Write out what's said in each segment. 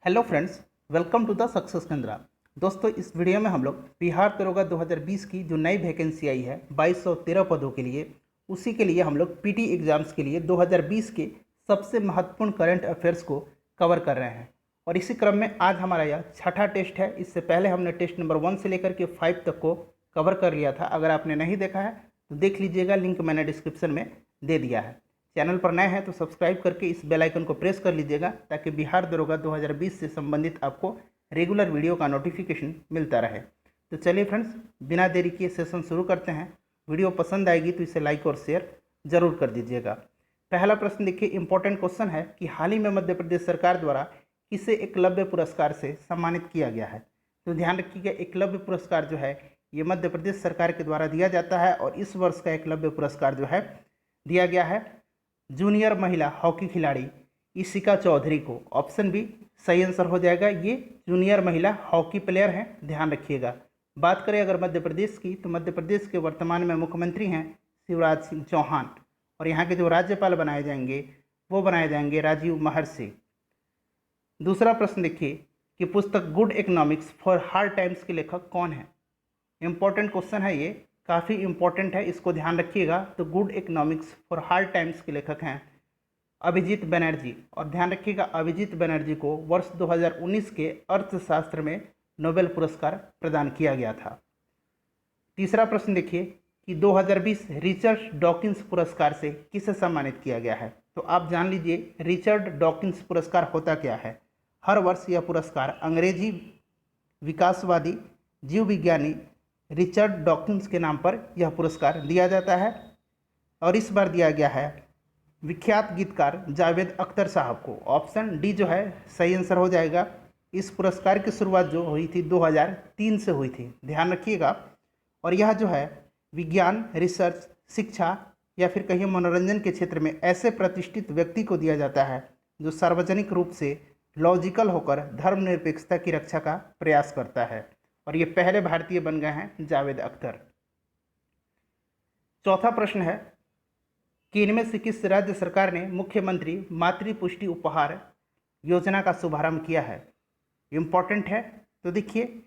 Hello friends, welcome to the success Kendra. दोस्तों, इस video में हम लोग बिहार दरोगा 2020 की जो नई वैकेंसी आई है 2213 पदों के लिए, उसी के लिए हम लोग पीटी एग्जाम्स के लिए 2020 के सबसे महत्वपूर्ण करंट अफेयर्स को कवर कर रहे हैं। और इसी क्रम में आज हमारा यह छठा टेस्ट है। इससे पहले हमने टेस्ट नंबर 1 से लेकर के 5 तक को कवर कर लिया था। अगर आपने नहीं देखा है तो देख लीजिएगा, लिंक मैंने डिस्क्रिप्शन में दे दिया है। चैनल पर नए हैं तो सब्सक्राइब करके इस बेल आइकन को प्रेस कर लीजिएगा, ताकि बिहार दरोगा 2020 से संबंधित आपको रेगुलर वीडियो का नोटिफिकेशन मिलता रहे। तो चलिए फ्रेंड्स, बिना देरी किए सेशन शुरू करते हैं। वीडियो पसंद आएगी तो इसे लाइक और शेयर जरूर कर दीजिएगा। पहला प्रश्न देखिए, इंपॉर्टेंट क्वेश्चन है कि हाल ही में मध्य प्रदेश सरकार द्वारा किसे एकलव्य पुरस्कार से सम्मानित किया गया है। तो ध्यान रखिएगा, एकलव्य पुरस्कार जो है ये मध्य प्रदेश सरकार के द्वारा दिया जाता है, और इस वर्ष का एकलव्य पुरस्कार जो है दिया गया है जूनियर महिला हॉकी खिलाड़ी इशिका चौधरी को। ऑप्शन बी सही आंसर हो जाएगा। ये जूनियर महिला हॉकी प्लेयर हैं, ध्यान रखिएगा। बात करें अगर मध्य प्रदेश की, तो मध्य प्रदेश के वर्तमान में मुख्यमंत्री हैं शिवराज सिंह चौहान, और यहाँ के जो राज्यपाल बनाए जाएंगे वो बनाए जाएंगे राजीव महर्षि। दूसरा प्रश्न देखिए कि पुस्तक good economics for hard times के लेखक कौन है। इंपॉर्टेंट क्वेश्चन है, ये काफ़ी इंपॉर्टेंट है, इसको ध्यान रखिएगा। तो good economics for hard times के लेखक हैं अभिजीत बनर्जी, और ध्यान रखिएगा अभिजीत बनर्जी को वर्ष 2019 के अर्थशास्त्र में नोबेल पुरस्कार प्रदान किया गया था। तीसरा प्रश्न देखिए कि 2020 रिचर्ड डॉकिंस पुरस्कार से किसे सम्मानित किया गया है। तो आप जान लीजिए रिचर्ड डॉकिंस पुरस्कार होता क्या है। हर वर्ष यह पुरस्कार अंग्रेजी विकासवादी जीव विज्ञानी रिचर्ड डॉकिंस के नाम पर यह पुरस्कार दिया जाता है, और इस बार दिया गया है विख्यात गीतकार जावेद अख्तर साहब को। ऑप्शन डी जो है सही आंसर हो जाएगा। इस पुरस्कार की शुरुआत जो हुई थी 2003 से हुई थी, ध्यान रखिएगा। और यह जो है विज्ञान, रिसर्च, शिक्षा या फिर कहीं मनोरंजन के क्षेत्र में ऐसे प्रतिष्ठित व्यक्ति को दिया जाता है जो सार्वजनिक रूप से लॉजिकल होकर धर्मनिरपेक्षता की रक्षा का प्रयास करता है, और ये पहले भारतीय बन गए हैं जावेद अख्तर। चौथा प्रश्न है कि इनमें से किस राज्य सरकार ने मुख्यमंत्री मातृ पुष्टि उपहार योजना का शुभारंभ किया है। इम्पॉर्टेंट है, तो देखिए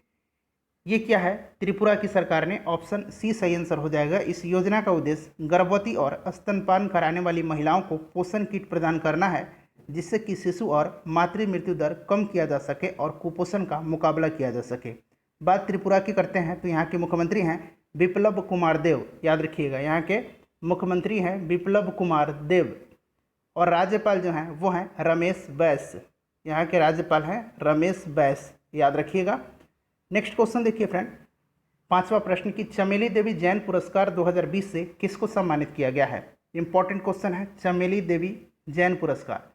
ये क्या है, त्रिपुरा की सरकार ने। ऑप्शन सी सही आंसर हो जाएगा। इस योजना का उद्देश्य गर्भवती और स्तनपान कराने वाली महिलाओं को पोषण किट प्रदान करना है, जिससे कि शिशु और मातृ मृत्यु दर कम किया जा सके और कुपोषण का मुकाबला किया जा सके। बात त्रिपुरा की करते हैं तो यहाँ के मुख्यमंत्री हैं बिप्लब कुमार देव, याद रखिएगा यहाँ के मुख्यमंत्री हैं बिप्लब कुमार देव, और राज्यपाल जो हैं वो हैं रमेश बैस। यहाँ के राज्यपाल हैं रमेश बैस, याद रखिएगा। नेक्स्ट क्वेश्चन देखिए फ्रेंड, पांचवा प्रश्न की चमेली देवी जैन पुरस्कार 2020 से किसको सम्मानित किया गया है। इंपॉर्टेंट क्वेश्चन है, चमेली देवी जैन पुरस्कार।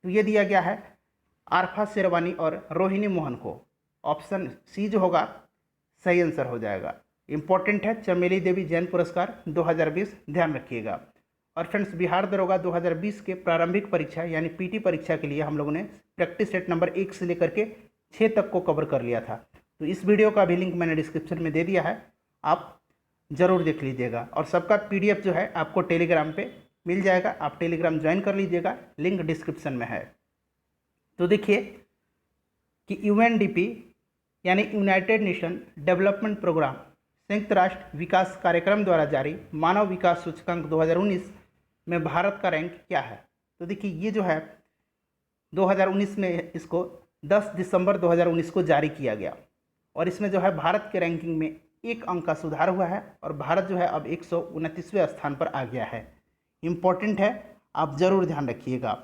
तो ये दिया गया है आरफा शेरवानी और रोहिणी मोहन को। ऑप्शन सी जो होगा सही आंसर हो जाएगा। इंपॉर्टेंट है चमेली देवी जैन पुरस्कार 2020, ध्यान रखिएगा। और फ्रेंड्स, बिहार दरोगा 2020 के प्रारंभिक परीक्षा यानी पीटी परीक्षा के लिए हम लोगों ने प्रैक्टिस सेट नंबर 1 से लेकर के 6 तक को कवर कर लिया था। तो इस वीडियो का भी लिंक मैंने डिस्क्रिप्शन में दे दिया है, आप ज़रूर देख लीजिएगा। और सबका PDF जो है आपको टेलीग्राम पे मिल जाएगा, आप टेलीग्राम ज्वाइन कर लीजिएगा, लिंक डिस्क्रिप्शन में है। तो देखिए कि UNDP यानी यूनाइटेड नेशन डेवलपमेंट प्रोग्राम संयुक्त राष्ट्र विकास कार्यक्रम द्वारा जारी मानव विकास सूचकांक 2019 में भारत का रैंक क्या है। तो देखिए ये जो है 2019 में इसको 10 दिसंबर 2019 को जारी किया गया, और इसमें जो है भारत के रैंकिंग में 1 अंक का सुधार हुआ है, और भारत जो है अब 129वें स्थान पर आ गया है। इम्पॉर्टेंट है, आप ज़रूर ध्यान रखिएगा।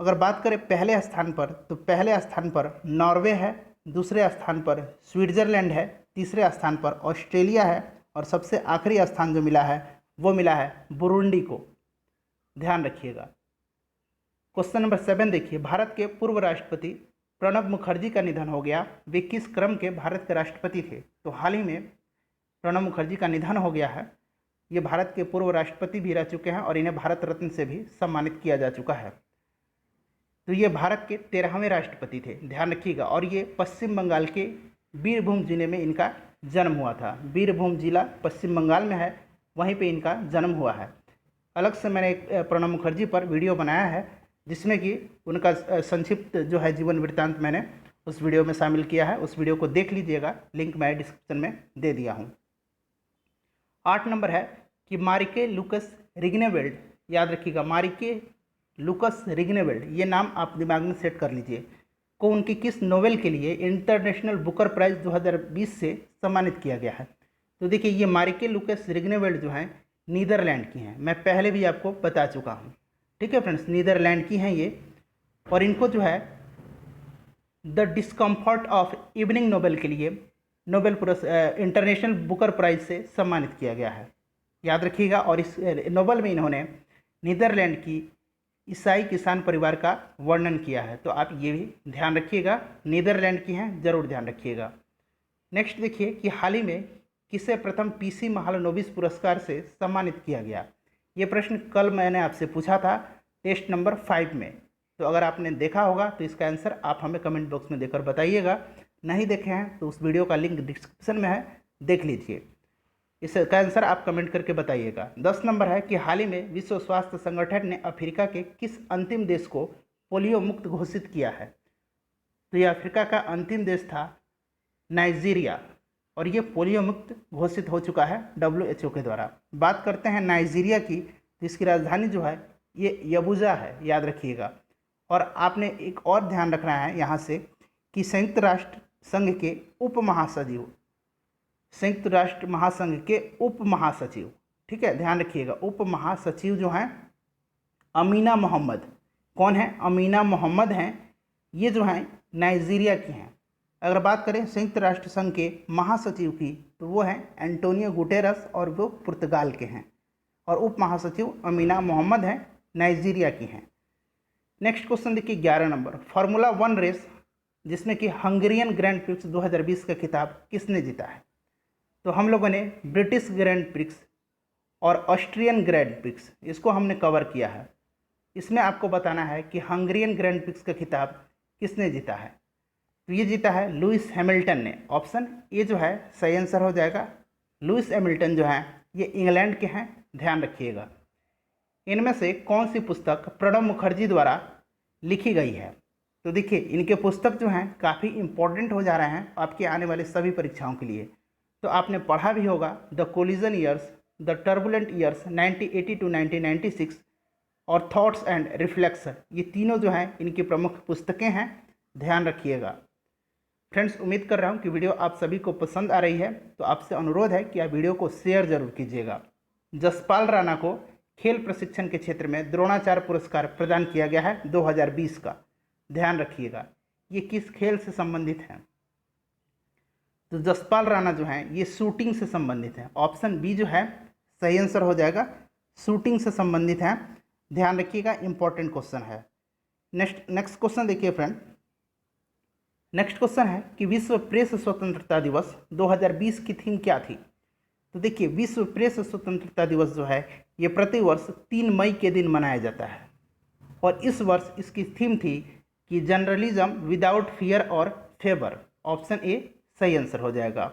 अगर बात करें पहले स्थान पर, तो पहले स्थान पर नॉर्वे है, दूसरे स्थान पर स्विट्ज़रलैंड है, तीसरे स्थान पर ऑस्ट्रेलिया है, और सबसे आखिरी स्थान जो मिला है वो मिला है बुरुंडी को, ध्यान रखिएगा। क्वेश्चन नंबर 7 देखिए, भारत के पूर्व राष्ट्रपति प्रणब मुखर्जी का निधन हो गया, वे किस क्रम के भारत के राष्ट्रपति थे। तो हाल ही में प्रणब मुखर्जी का निधन हो गया है। ये भारत के पूर्व राष्ट्रपति भी रह चुके हैं, और इन्हें भारत रत्न से भी सम्मानित किया जा चुका है। तो ये भारत के 13वें राष्ट्रपति थे, ध्यान रखिएगा। और ये पश्चिम बंगाल के बीरभूम जिले में इनका जन्म हुआ था। बीरभूम जिला पश्चिम बंगाल में है, वहीं पे इनका जन्म हुआ है। अलग से मैंने प्रणब मुखर्जी पर वीडियो बनाया है, जिसमें कि उनका संक्षिप्त जो है जीवन वृत्तांत मैंने उस वीडियो में शामिल किया है। उस वीडियो को देख लीजिएगा, लिंक मैं डिस्क्रिप्शन में दे दिया हूँ। 8 नंबर है कि मारिके लुकस रिग्नेवेल्ड, याद रखिएगा मारिके लुकस रिग्नेवेल्ड, ये नाम आप दिमाग में सेट कर लीजिए, को उनकी किस नोवेल के लिए इंटरनेशनल बुकर प्राइज़ 2020 से सम्मानित किया गया है। तो देखिए ये मारिके लुकस रिग्नेवेल्ड जो हैं नीदरलैंड की हैं, मैं पहले भी आपको बता चुका हूँ। ठीक है फ्रेंड्स, नीदरलैंड की हैं ये, और इनको जो है the discomfort of evening Nobel के लिए नोबेल इंटरनेशनल बुकर प्राइज़ से सम्मानित किया गया है, याद रखिएगा। और इस नोबेल में इन्होंने नीदरलैंड की ईसाई किसान परिवार का वर्णन किया है, तो आप ये भी ध्यान रखिएगा, नीदरलैंड की हैं, जरूर ध्यान रखिएगा। नेक्स्ट देखिए कि हाल ही में किसे प्रथम पीसी महालनोबिस पुरस्कार से सम्मानित किया गया। ये प्रश्न कल मैंने आपसे पूछा था टेस्ट नंबर 5 में, तो अगर आपने देखा होगा तो इसका आंसर आप हमें कमेंट बॉक्स में देकर बताइएगा। नहीं देखे हैं तो उस वीडियो का लिंक डिस्क्रिप्शन में है, देख लीजिए। इसका आंसर आप कमेंट करके बताइएगा। 10 नंबर है कि हाल ही में विश्व स्वास्थ्य संगठन ने अफ्रीका के किस अंतिम देश को पोलियो मुक्त घोषित किया है। तो ये अफ्रीका का अंतिम देश था नाइजीरिया, और ये पोलियो मुक्त घोषित हो चुका है WHO के द्वारा। बात करते हैं नाइजीरिया की, तो इसकी राजधानी जो है ये यबूजा है, याद रखिएगा। और आपने एक और ध्यान रखना है यहाँ से कि संयुक्त राष्ट्र संघ के उप महासचिव, संयुक्त राष्ट्र महासंघ के उप महासचिव, ठीक है ध्यान रखिएगा, उप महासचिव जो हैं अमीना मोहम्मद, कौन है, अमीना मोहम्मद हैं, ये जो हैं नाइजीरिया की हैं। अगर बात करें संयुक्त राष्ट्र संघ के महासचिव की, तो वो हैं एंटोनियो गुटेरस, और वो पुर्तगाल के हैं, और उप महासचिव अमीना मोहम्मद हैं, नाइजीरिया की हैं। नेक्स्ट क्वेश्चन देखिए 11 नंबर, फार्मूला 1 रेस जिसमें कि हंगेरियन ग्रैंड प्रिक्स 2020 का खिताब किसने जीता है। तो हम लोगों ने ब्रिटिश ग्रैंड प्रिक्स और ऑस्ट्रियन ग्रैंड प्रिक्स इसको हमने कवर किया है। इसमें आपको बताना है कि हंगेरियन ग्रैंड प्रिक्स का खिताब किसने जीता है। तो ये जीता है लुइस हैमिल्टन ने। ऑप्शन ए जो है सही आंसर हो जाएगा। लुइस हैमिल्टन जो हैं ये इंग्लैंड के हैं, ध्यान रखिएगा। इनमें से कौन सी पुस्तक प्रणब मुखर्जी द्वारा लिखी गई है। तो देखिए इनके पुस्तक जो हैं काफ़ी इंपॉर्टेंट हो जा रहे हैं आपके आने वाले सभी परीक्षाओं के लिए। तो आपने पढ़ा भी होगा the collision years, the turbulent years 1980 to 1996 और थॉट्स एंड रिफ्लेक्शन, ये तीनों जो हैं इनकी प्रमुख पुस्तकें हैं, ध्यान रखिएगा। फ्रेंड्स उम्मीद कर रहा हूँ कि वीडियो आप सभी को पसंद आ रही है, तो आपसे अनुरोध है कि आप वीडियो को शेयर जरूर कीजिएगा। जसपाल राणा को खेल प्रशिक्षण के क्षेत्र में द्रोणाचार्य पुरस्कार प्रदान किया गया है 2020 का, ध्यान रखिएगा। ये किस खेल से संबंधित है। तो जसपाल राणा जो हैं ये शूटिंग से संबंधित हैं। ऑप्शन बी जो है सही आंसर हो जाएगा, शूटिंग से संबंधित हैं, ध्यान रखिएगा, इंपॉर्टेंट क्वेश्चन है। नेक्स्ट क्वेश्चन देखिए फ्रेंड, नेक्स्ट क्वेश्चन है कि विश्व प्रेस स्वतंत्रता दिवस 2020 की थीम क्या थी। तो देखिए विश्व प्रेस स्वतंत्रता दिवस जो है ये प्रतिवर्ष 3 मई के दिन मनाया जाता है, और इस वर्ष इसकी थीम थी कि जर्नलिज्म विदाउट फियर और फेवर। ऑप्शन ए सही आंसर हो जाएगा।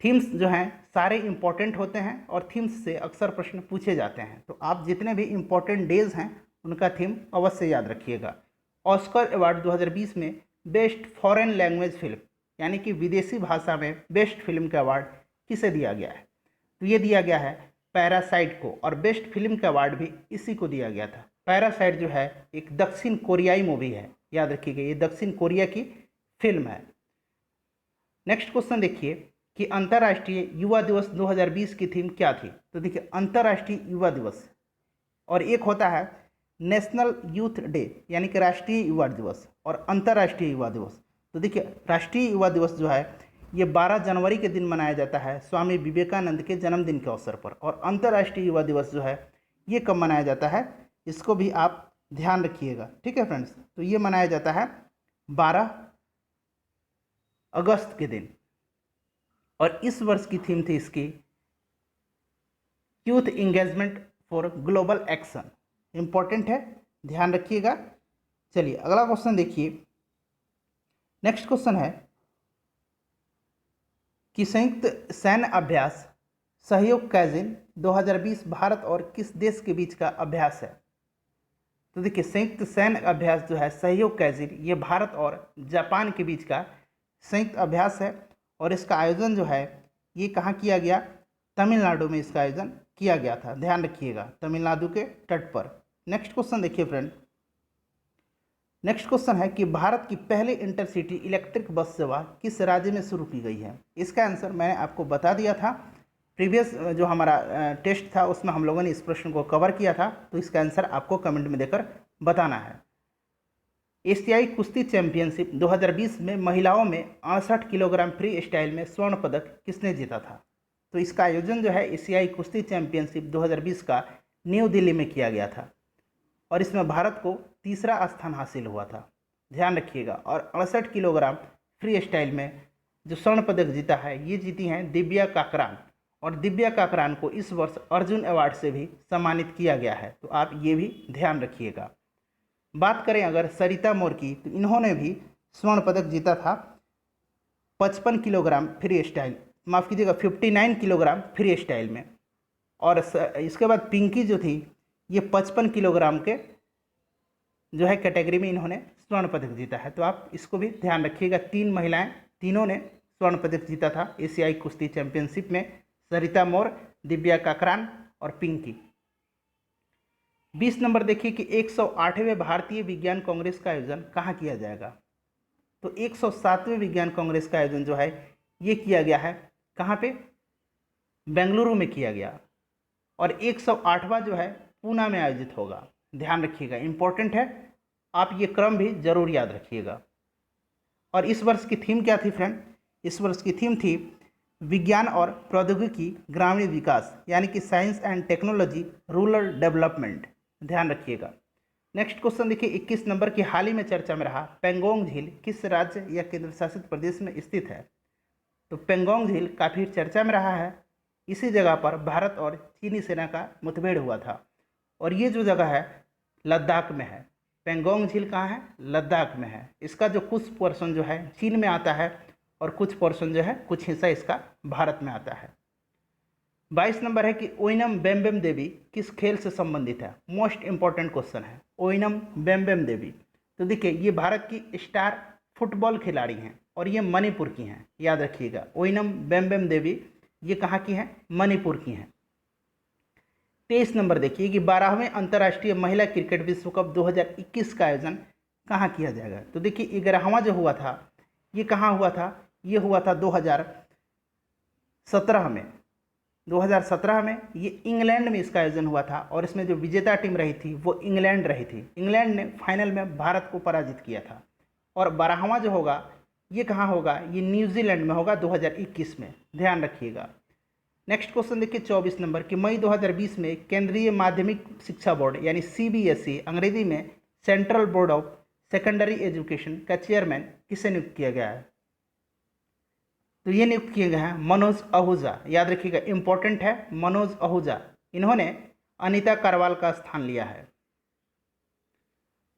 थीम्स जो हैं सारे इंपॉर्टेंट होते हैं, और थीम्स से अक्सर प्रश्न पूछे जाते हैं, तो आप जितने भी इंपॉर्टेंट डेज हैं उनका थीम अवश्य याद रखिएगा। ऑस्कर अवार्ड 2020 में बेस्ट फॉरेन लैंग्वेज फिल्म, यानी कि विदेशी भाषा में बेस्ट फिल्म का अवार्ड किसे दिया गया है। तो ये दिया गया है पैरासाइट को, और बेस्ट फिल्म का अवार्ड भी इसी को दिया गया था। पैरासाइट जो है एक दक्षिण कोरियाई मूवी है, याद रखिएगा, ये दक्षिण कोरिया की फिल्म है। नेक्स्ट क्वेश्चन देखिए कि अंतर्राष्ट्रीय युवा दिवस 2020 की थीम क्या थी। तो देखिए अंतर्राष्ट्रीय युवा दिवस, और एक होता है नेशनल यूथ डे, यानी कि राष्ट्रीय युवा दिवस, और अंतर्राष्ट्रीय युवा दिवस। तो देखिए राष्ट्रीय युवा दिवस जो है ये 12 जनवरी के दिन मनाया जाता है स्वामी विवेकानंद के जन्मदिन के अवसर पर, और अंतर्राष्ट्रीय युवा दिवस जो है ये कब मनाया जाता है, इसको भी आप ध्यान रखिएगा। ठीक है फ्रेंड्स, तो ये मनाया जाता है 12 अगस्त के दिन, और इस वर्ष की थीम थी इसकी youth engagement for global action. Important है, ध्यान रखिएगा। चलिए अगला क्वेश्चन देखिए। नेक्स्ट क्वेश्चन है कि संयुक्त सैन्य अभ्यास सहयोग कैजिन 2020 भारत और किस देश के बीच का अभ्यास है। तो देखिए संयुक्त सैन्य अभ्यास जो है सहयोग कैजिर, ये भारत और जापान के बीच का संयुक्त अभ्यास है और इसका आयोजन जो है ये कहाँ किया गया, तमिलनाडु में इसका आयोजन किया गया था, ध्यान रखिएगा, तमिलनाडु के तट पर। नेक्स्ट क्वेश्चन देखिए फ्रेंड, नेक्स्ट क्वेश्चन है कि भारत की पहली इंटरसिटी इलेक्ट्रिक बस सेवा किस राज्य में शुरू की गई है। इसका आंसर मैंने आपको बता दिया था, प्रीवियस जो हमारा टेस्ट था उसमें हम लोगों ने इस प्रश्न को कवर किया था, तो इसका आंसर आपको कमेंट में देकर बताना है। एशियाई कुश्ती चैंपियनशिप 2020 में महिलाओं में 68 किलोग्राम फ्री स्टाइल में स्वर्ण पदक किसने जीता था। तो इसका आयोजन जो है एशियाई कुश्ती चैंपियनशिप 2020 का न्यू दिल्ली में किया गया था और इसमें भारत को तीसरा स्थान हासिल हुआ था, ध्यान रखिएगा। और 68 किलोग्राम फ्री स्टाइल में जो स्वर्ण पदक जीता है ये जीती हैं दिव्या काकरान, और दिव्या काकरान को इस वर्ष अर्जुन अवार्ड से भी सम्मानित किया गया है, तो आप ये भी ध्यान रखिएगा। बात करें अगर सरिता मोर की, तो इन्होंने भी स्वर्ण पदक जीता था 55 किलोग्राम फ्री स्टाइल, माफ़ कीजिएगा 59 किलोग्राम फ्री स्टाइल में। और इसके बाद पिंकी जो थी ये 55 किलोग्राम के जो है कैटेगरी में इन्होंने स्वर्ण पदक जीता है, तो आप इसको भी ध्यान रखिएगा। 3 महिलाएं, तीनों ने स्वर्ण पदक जीता था एशियाई कुश्ती चैंपियनशिप में, सरिता मोर, दिव्या काकरान और पिंकी। 20 नंबर देखिए कि 108वें भारतीय विज्ञान कांग्रेस का आयोजन कहाँ किया जाएगा। तो 107वें विज्ञान कांग्रेस का आयोजन जो है ये किया गया है कहाँ पे, बेंगलुरु में किया गया, और 108वां जो है पूना में आयोजित होगा, ध्यान रखिएगा, इंपॉर्टेंट है, आप ये क्रम भी जरूर याद रखिएगा। और इस वर्ष की थीम क्या थी फ्रेंड, इस वर्ष की थीम थी विज्ञान और प्रौद्योगिकी ग्रामीण विकास, यानी कि science and technology rural development, ध्यान रखिएगा। नेक्स्ट क्वेश्चन देखिए 21 नंबर की, हाल ही में चर्चा में रहा पेंगोंग झील किस राज्य या केंद्र शासित प्रदेश में स्थित है। तो पेंगोंग झील काफ़ी चर्चा में रहा है, इसी जगह पर भारत और चीनी सेना का मुठभेड़ हुआ था, और ये जो जगह है लद्दाख में है। पेंगोंग झील कहाँ है, लद्दाख में है। इसका जो कुछ पोर्शन जो है चीन में आता है और कुछ पोर्शन जो है, कुछ हिस्सा इसका भारत में आता है। 22 नंबर है कि ओइनम बेम्बेम देवी किस खेल से संबंधित है। मोस्ट इंपॉर्टेंट क्वेश्चन है, ओइनम बेम्बेम देवी। तो देखिए ये भारत की स्टार फुटबॉल खिलाड़ी हैं और ये मणिपुर की हैं, याद रखिएगा। ओइनम बेम्बेम देवी ये कहाँ की हैं, मणिपुर की हैं। 23 नंबर देखिए कि 12वें अंतर्राष्ट्रीय महिला क्रिकेट विश्व कप 2021 का आयोजन कहाँ किया जाएगा। तो देखिए 11वां जो हुआ था ये कहाँ हुआ था, ये हुआ था 2017 में। 2017 में ये इंग्लैंड में इसका आयोजन हुआ था, और इसमें जो विजेता टीम रही थी वो इंग्लैंड रही थी। इंग्लैंड ने फाइनल में भारत को पराजित किया था। और 12वां जो होगा ये कहाँ होगा, ये न्यूजीलैंड में होगा 2021 में, ध्यान रखिएगा। नेक्स्ट क्वेश्चन देखिए 24 नंबर कि मई 2020 में केंद्रीय माध्यमिक शिक्षा बोर्ड यानी CBSE अंग्रेजी में central board of secondary education का चेयरमैन किसे नियुक्त किया गया है। तो ये नियुक्त किए गए हैं मनोज आहूजा, याद रखिएगा, इंपॉर्टेंट है, मनोज आहूजा। इन्होंने अनीता करवाल का स्थान लिया है।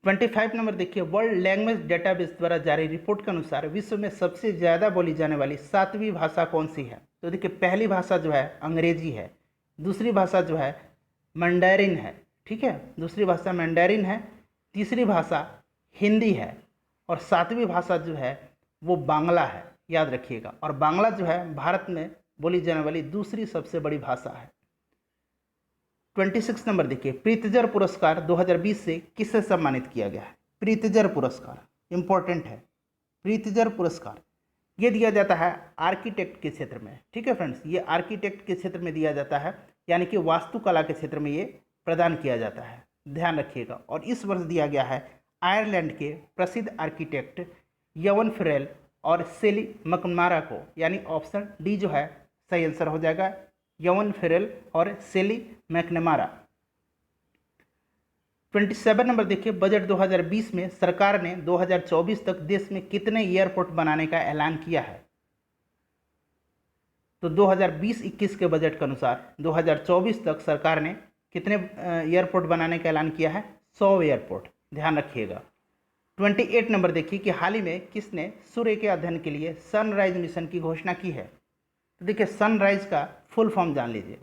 25 नंबर देखिए, वर्ल्ड लैंग्वेज डेटाबेस द्वारा जारी रिपोर्ट के अनुसार विश्व में सबसे ज़्यादा बोली जाने वाली 7वीं भाषा कौन सी है। तो देखिए पहली भाषा जो है अंग्रेजी है, दूसरी भाषा जो है मैंडेरिन है, ठीक है, दूसरी भाषा मैंडेरिन है, तीसरी भाषा हिंदी है, और 7वीं भाषा जो है वो बांग्ला है, याद रखिएगा। और बांग्ला जो है भारत में बोली जाने वाली दूसरी सबसे बड़ी भाषा है। 26 नंबर देखिए, प्रीतिजर पुरस्कार 2020 से किससे सम्मानित किया गया है। प्रीतिजर पुरस्कार इंपॉर्टेंट है, प्रीतिजर पुरस्कार ये दिया जाता है आर्किटेक्ट के क्षेत्र में, ठीक है फ्रेंड्स, ये आर्किटेक्ट के क्षेत्र में दिया जाता है, यानी कि वास्तुकला के क्षेत्र में ये प्रदान किया जाता है, ध्यान रखिएगा। और इस वर्ष दिया गया है आयरलैंड के प्रसिद्ध आर्किटेक्ट यवन फेरेल और सेली मैकनमारा को, यानी ऑप्शन डी जो है सही आंसर हो जाएगा, यवन फेरेल और सेली मैकनमारा। 27 नंबर देखिए, बजट 2020 में सरकार ने 2024 तक देश में कितने एयरपोर्ट बनाने का ऐलान किया है। तो 2020-21 के बजट के अनुसार 2024 तक सरकार ने कितने एयरपोर्ट बनाने का ऐलान किया है, 100 एयरपोर्ट, ध्यान रखिएगा। 28 नंबर देखिए कि हाल ही में किसने सूर्य के अध्ययन के लिए सनराइज मिशन की घोषणा की है। तो देखिए सनराइज का फुल फॉर्म जान लीजिए,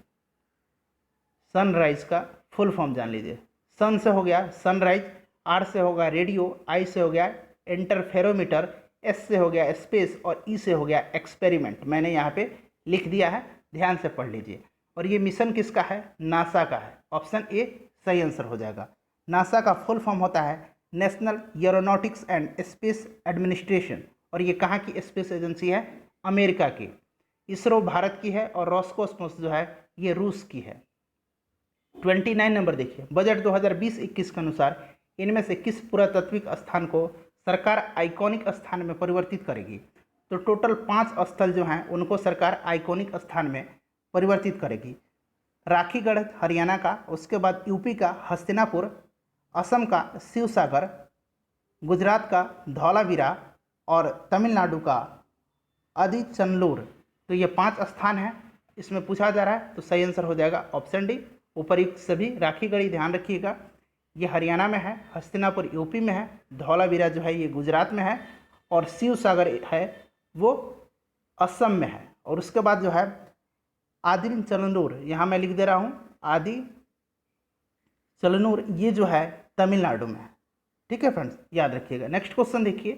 सनराइज का फुल फॉर्म जान लीजिए। सन से हो गया सनराइज, आर से होगा रेडियो, आई से हो गया इंटरफेरोमीटर, एस से हो गया स्पेस और ई से हो गया एक्सपेरिमेंट। मैंने यहाँ पे लिख दिया है, ध्यान से पढ़ लीजिए। और ये मिशन किसका है? नासा का है। ऑप्शन ए सही आंसर हो जाएगा। नासा का फुल फॉर्म होता है national aeronautics and space administration, और ये कहाँ की स्पेस एजेंसी है? अमेरिका की। इसरो भारत की है और रॉसकॉस्मोस जो है ये रूस की है। 29 नंबर देखिए, बजट 2020-21 के अनुसार इनमें से किस पुरातात्विक स्थान को सरकार आइकॉनिक स्थान में परिवर्तित करेगी? तो टोटल 5 स्थल जो हैं उनको सरकार आइकॉनिक स्थान में परिवर्तित करेगी। राखीगढ़ हरियाणा का, उसके बाद यूपी का हस्तिनापुर, असम का शिवसागर, गुजरात का धौलावीरा और तमिलनाडु का आदिचनल्लूर। तो ये 5 स्थान हैं, इसमें पूछा जा रहा है, तो सही आंसर हो जाएगा ऑप्शन डी। उपर्युक्त सभी राखीगढ़ी ध्यान रखिएगा, ये हरियाणा में है, हस्तिनापुर यूपी में है, धौलावीरा जो है ये गुजरात में है और शिवसागर है वो असम में है। और उसके बाद जो है आदिचनल्लूर, यहाँ मैं लिख दे रहा हूँ आदिचनल्लूर, ये जो है तमिलनाडु में है। ठीक है फ्रेंड्स, याद रखिएगा। नेक्स्ट क्वेश्चन देखिए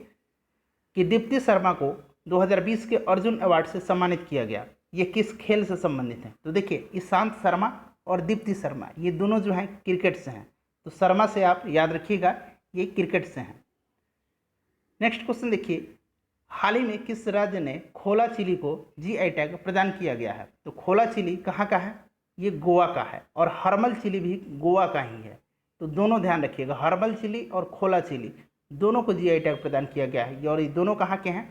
कि दीप्ति शर्मा को 2020 के अर्जुन अवार्ड से सम्मानित किया गया, ये किस खेल से संबंधित है? तो देखिए ईशांत शर्मा और दीप्ति शर्मा ये दोनों जो हैं क्रिकेट से हैं, तो शर्मा से आप याद रखिएगा ये क्रिकेट से हैं। नेक्स्ट क्वेश्चन देखिए, हाल ही में किस राज्य ने खोला चिली को जीआई टैग प्रदान किया गया है? तो खोला चिली कहाँ का है? ये गोवा का है, और हर्मल चिली भी गोवा का ही है। तो दोनों ध्यान रखिएगा, हर्बल चिली और खोला चिली दोनों को जीआई टैग प्रदान किया गया है, और ये दोनों कहाँ के हैं?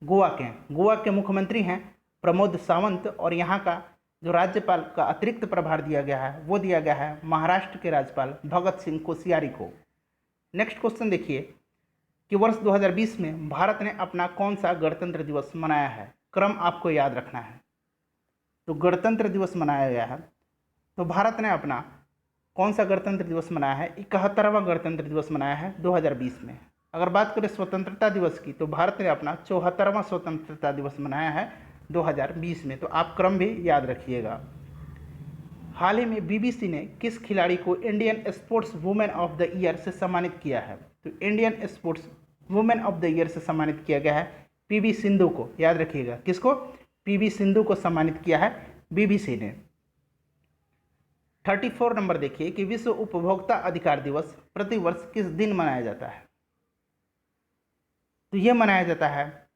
गोवा के हैं। गोवा के मुख्यमंत्री हैं प्रमोद सावंत, और यहाँ का जो राज्यपाल का अतिरिक्त प्रभार दिया गया है वो दिया गया है महाराष्ट्र के राज्यपाल भगत सिंह कोश्यारी को। नेक्स्ट क्वेश्चन देखिए कि वर्ष 2020 में भारत ने अपना कौन सा गणतंत्र दिवस मनाया है? क्रम आपको याद रखना है। तो गणतंत्र दिवस मनाया गया है, तो भारत ने अपना कौन सा गणतंत्र दिवस मनाया है? 71वां गणतंत्र दिवस मनाया है 2020 में। अगर बात करें स्वतंत्रता दिवस की, तो भारत ने अपना 74वां स्वतंत्रता दिवस मनाया है 2020 में। तो आप क्रम भी याद रखिएगा। हाल ही में बीबीसी ने किस खिलाड़ी को Indian sports women of the year से सम्मानित किया है? तो Indian sports women of the year से सम्मानित किया गया है पीवी सिंधु को। याद रखिएगा, किसको? पीवी सिंधु को सम्मानित किया है बीबीसी ने। 34 नंबर देखिए कि विश्व उपभोक्ता अधिकार दिवस प्रतिवर्ष किस दिन मनाया जाता है? तो यह मनाया जाता है,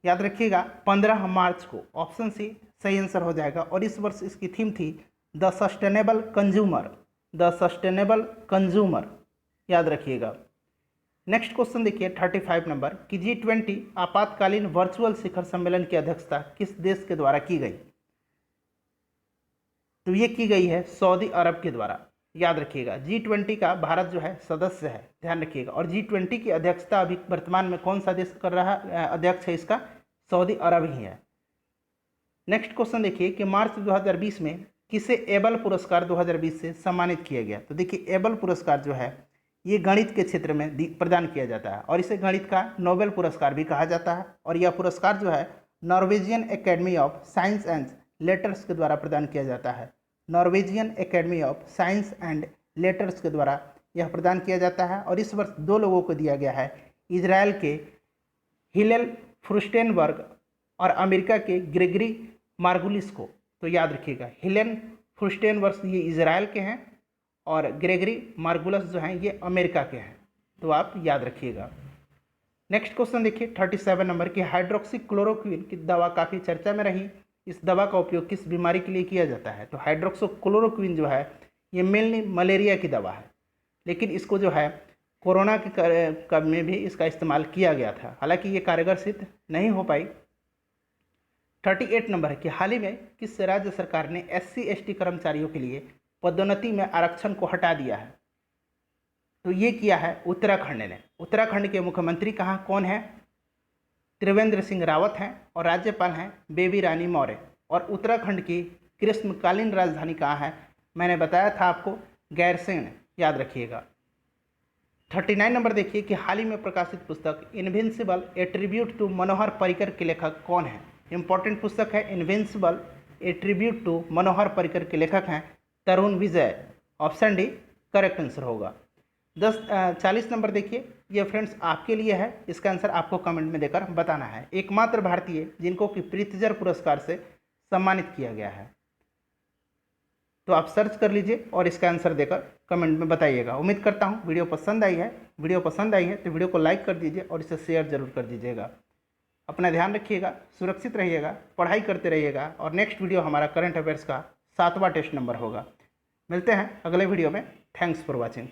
याद रखिएगा, 15 मार्च को। ऑप्शन सी सही आंसर हो जाएगा। और इस वर्ष इसकी थीम थी the sustainable consumer, the sustainable consumer, याद रखिएगा। नेक्स्ट क्वेश्चन देखिए 35 नंबर कि G20 आपातकालीन वर्चुअल शिखर सम्मेलन की अध्यक्षता किस देश के द्वारा की गई? तो ये की गई है सऊदी अरब के द्वारा। याद रखिएगा, G20 का भारत जो है सदस्य है, ध्यान रखिएगा। और G20 की अध्यक्षता अभी वर्तमान में कौन सा देश कर रहा है? अध्यक्ष है इसका सऊदी अरब ही है। नेक्स्ट क्वेश्चन देखिए कि मार्च 2020 में किसे एबल पुरस्कार 2020 से सम्मानित किया गया? तो देखिए एबल पुरस्कार जो है ये गणित के क्षेत्र में प्रदान किया जाता है, और इसे गणित का नोबेल पुरस्कार भी कहा जाता है। और यह पुरस्कार जो है Norwegian academy of science and letters के द्वारा प्रदान किया जाता है। Norwegian academy of science and letters के द्वारा यह प्रदान किया जाता है। और इस वर्ष 2 लोगों को दिया गया है, इजराइल के हिलेल फ्रुस्टेनबर्ग और अमेरिका के ग्रेगरी मार्गुलिस को। तो याद रखिएगा, हिलेन फ्रुस्टेनबर्ग ये इजराइल के हैं और ग्रेगरी मार्गुलस जो हैं ये अमेरिका के हैं। तो आप याद रखिएगा। नेक्स्ट क्वेश्चन देखिए 37 नंबर की हाइड्रोक्सी क्लोरोक्विन की दवा काफ़ी चर्चा में रही, इस दवा का उपयोग किस बीमारी के लिए किया जाता है? तो हाइड्रोक्सी क्लोरोक्विन जो है ये मेनली मलेरिया की दवा है, लेकिन इसको जो है कोरोना के में भी इसका इस्तेमाल किया गया था, हालांकि ये कारगर सिद्ध नहीं हो पाई। 38 नंबर है कि हाल ही में किस राज्य सरकार ने SC/ST कर्मचारियों के लिए पदोन्नति में आरक्षण को हटा दिया है? तो ये किया है उत्तराखंड ने। उत्तराखंड के मुख्यमंत्री कौन है? त्रिवेंद्र सिंह रावत हैं, और राज्यपाल हैं बेबी रानी मौर्य। और उत्तराखंड की ग्रीष्मकालीन राजधानी कहाँ है? मैंने बताया था आपको, गैरसैंण, याद रखिएगा। 39 नंबर देखिए कि हाल ही में प्रकाशित पुस्तक invincible A tribute to Manohar Parrikar के लेखक कौन है? इंपॉर्टेंट पुस्तक है invincible A tribute to Manohar Parrikar के लेखक हैं तरुण विजय। ऑप्शन डी करेक्ट आंसर होगा। 40 नंबर देखिए, ये फ्रेंड्स आपके लिए है, इसका आंसर आपको कमेंट में देकर बताना है। एकमात्र भारतीय जिनको कि प्रीतिजर पुरस्कार से सम्मानित किया गया है। तो आप सर्च कर लीजिए और इसका आंसर देकर कमेंट में बताइएगा। उम्मीद करता हूँ वीडियो पसंद आई है। वीडियो पसंद आई है तो वीडियो को लाइक कर दीजिए और इसे शेयर जरूर कर दीजिएगा। अपना ध्यान रखिएगा, सुरक्षित रहिएगा, पढ़ाई करते रहिएगा और नेक्स्ट वीडियो हमारा करंट अफेयर्स का 7वां टेस्ट नंबर होगा। मिलते हैं अगले वीडियो में। Thanks for watching.